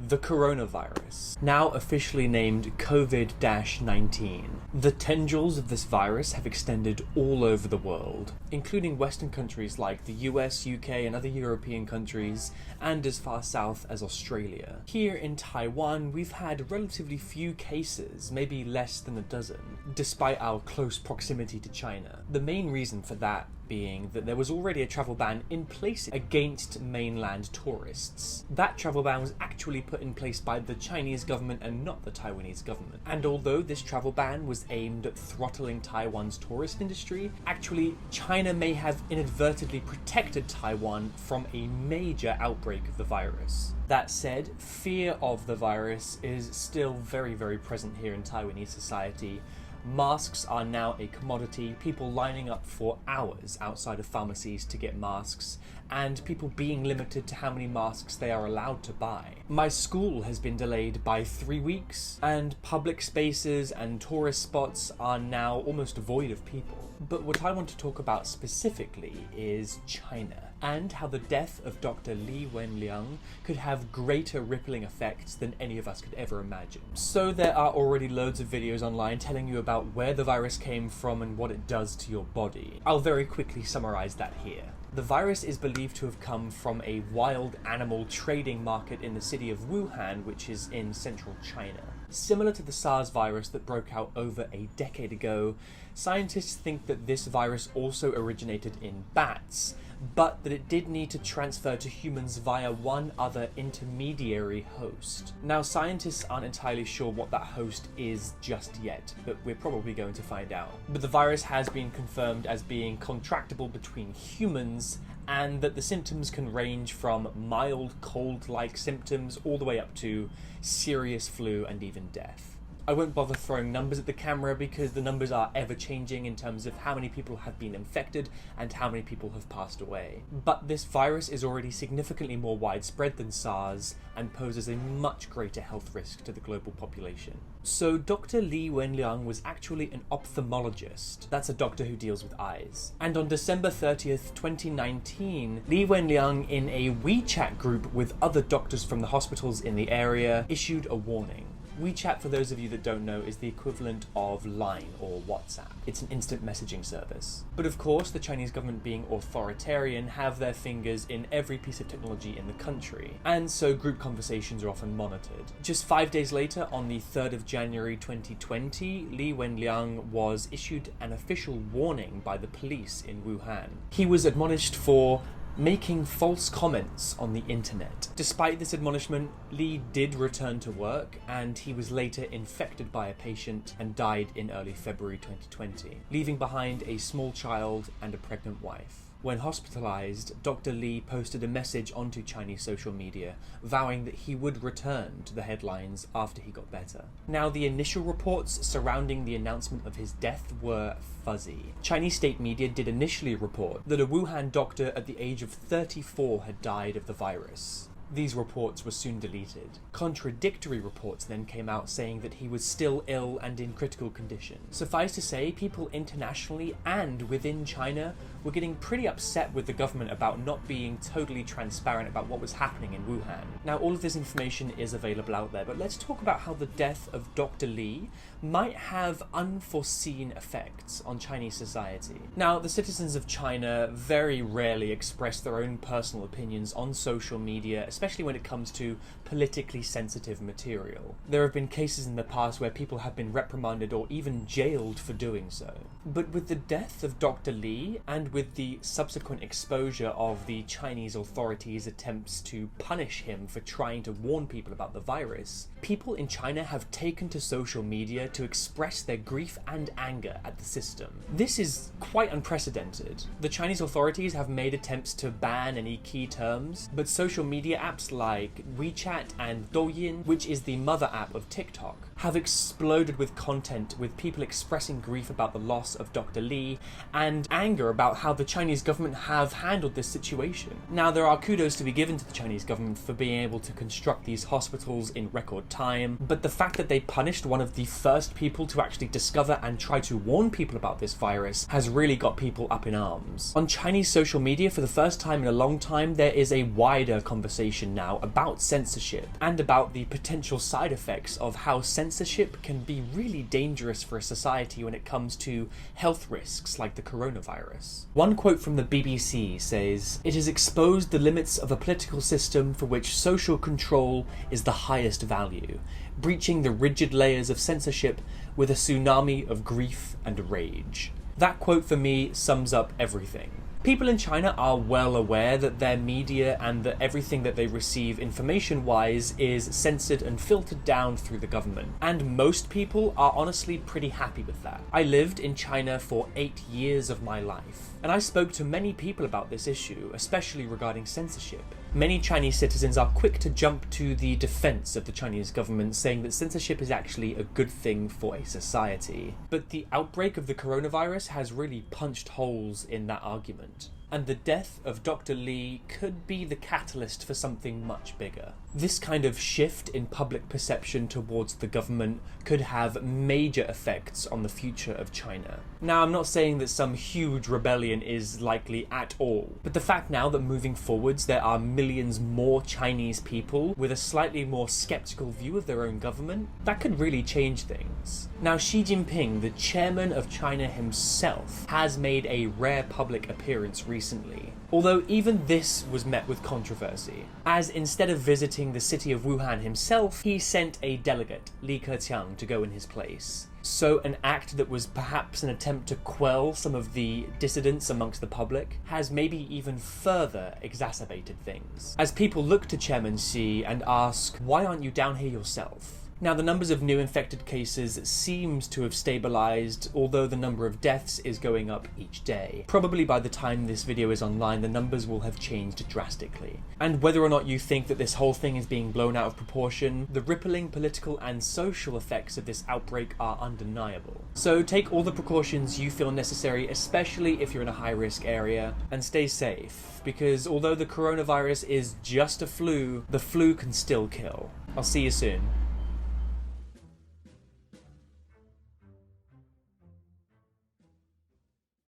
the coronavirus, now officially named COVID-19. The tendrils of this virus have extended all over the world, including Western countries like the US, UK, and other European countries, and as far south as Australia. Here in Taiwan, we've had relatively few cases, maybe less than a dozen, despite our close proximity to China. The main reason for that being that there was already a travel ban in place against mainland tourists. That travel ban was actually put in place by the Chinese government and not the Taiwanese government. And although this travel ban was aimed at throttling Taiwan's tourist industry, actually China may have inadvertently protected Taiwan from a major outbreak of the virus. That said, fear of the virus is still very, very present here in Taiwanese society. Masks are now a commodity, people lining up for hours outside of pharmacies to get masks, and people being limited to how many masks they are allowed to buy. My school has been delayed by 3 weeks, and public spaces and tourist spots are now almost void of people. But what I want to talk about specifically is China, and how the death of Dr. Wenliang could have greater rippling effects than any of us could ever imagine. So there are already loads of videos online telling you about where the virus came from and what it does to your body. I'll very quickly summarize that here. The virus is believed to have come from a wild animal trading market in the city of Wuhan, which is in central China. Similar to the SARS virus that broke out over a decade ago, scientists think that this virus also originated in bats, but that it did need to transfer to humans via one other intermediary host. Now, scientists aren't entirely sure what that host is just yet, but we're probably going to find out. But the virus has been confirmed as being contractable between humans, and that the symptoms can range from mild cold-like symptoms all the way up to serious flu and even death. I won't bother throwing numbers at the camera because the numbers are ever-changing in terms of how many people have been infected and how many people have passed away. But this virus is already significantly more widespread than SARS and poses a much greater health risk to the global population. So Dr. Wenliang was actually an ophthalmologist. That's a doctor who deals with eyes. And on December 30th, 2019, Wenliang, in a WeChat group with other doctors from the hospitals in the area, issued a warning. WeChat, for those of you that don't know, is the equivalent of Line or WhatsApp. It's an instant messaging service. But of course, the Chinese government, being authoritarian, have their fingers in every piece of technology in the country, and so group conversations are often monitored. Just 5 days later, on the 3rd of January 2020, Wenliang was issued an official warning by the police in Wuhan. He was admonished for making false comments on the internet. Despite this admonishment, Li did return to work, and he was later infected by a patient and died in early February 2020, leaving behind a small child and a pregnant wife. When hospitalized, Dr. Li posted a message onto Chinese social media, vowing that he would return to the headlines after he got better. Now, the initial reports surrounding the announcement of his death were fuzzy. Chinese state media did initially report that a Wuhan doctor at the age of 34 had died of the virus. These reports were soon deleted. Contradictory reports then came out saying that he was still ill and in critical condition. Suffice to say, people internationally and within China were getting pretty upset with the government about not being totally transparent about what was happening in Wuhan. Now, all of this information is available out there, but let's talk about how the death of Dr. Li might have unforeseen effects on Chinese society. Now, the citizens of China very rarely express their own personal opinions on social media, especially when it comes to politically sensitive material. There have been cases in the past where people have been reprimanded or even jailed for doing so. But with the death of Dr. Li, and with the subsequent exposure of the Chinese authorities' attempts to punish him for trying to warn people about the virus, people in China have taken to social media to express their grief and anger at the system. This is quite unprecedented. The Chinese authorities have made attempts to ban any key terms, but social media apps like WeChat and Douyin, which is the mother app of TikTok, have exploded with content with people expressing grief about the loss of Dr. Li and anger about how the Chinese government have handled this situation. Now, there are kudos to be given to the Chinese government for being able to construct these hospitals in record time, but the fact that they punished one of the first people to actually discover and try to warn people about this virus has really got people up in arms. On Chinese social media, for the first time in a long time, there is a wider conversation information now about censorship and about the potential side effects of how censorship can be really dangerous for a society when it comes to health risks like the coronavirus. One quote from the BBC says, "It has exposed the limits of a political system for which social control is the highest value, breaching the rigid layers of censorship with a tsunami of grief and rage." That quote for me sums up everything. People in China are well aware that their media and that everything that they receive information-wise is censored and filtered down through the government. And most people are honestly pretty happy with that. I lived in China for 8 years of my life, and I spoke to many people about this issue, especially regarding censorship. Many Chinese citizens are quick to jump to the defense of the Chinese government, saying that censorship is actually a good thing for a society. But the outbreak of the coronavirus has really punched holes in that argument. And the death of Dr. Li could be the catalyst for something much bigger. This kind of shift in public perception towards the government could have major effects on the future of China. Now, I'm not saying that some huge rebellion is likely at all, but the fact now that moving forwards there are millions more Chinese people with a slightly more skeptical view of their own government, that could really change things. Now, Xi Jinping, the chairman of China himself, has made a rare public appearance recently. Although even this was met with controversy, as instead of visiting the city of Wuhan himself, he sent a delegate, Li Keqiang, to go in his place. So an act that was perhaps an attempt to quell some of the dissidents amongst the public has maybe even further exacerbated things, as people look to Chairman Xi and ask, why aren't you down here yourself? Now, the numbers of new infected cases seems to have stabilised, although the number of deaths is going up each day. Probably by the time this video is online, the numbers will have changed drastically. And whether or not you think that this whole thing is being blown out of proportion, the rippling political and social effects of this outbreak are undeniable. So take all the precautions you feel necessary, especially if you're in a high-risk area, and stay safe, because although the coronavirus is just a flu, the flu can still kill. I'll see you soon.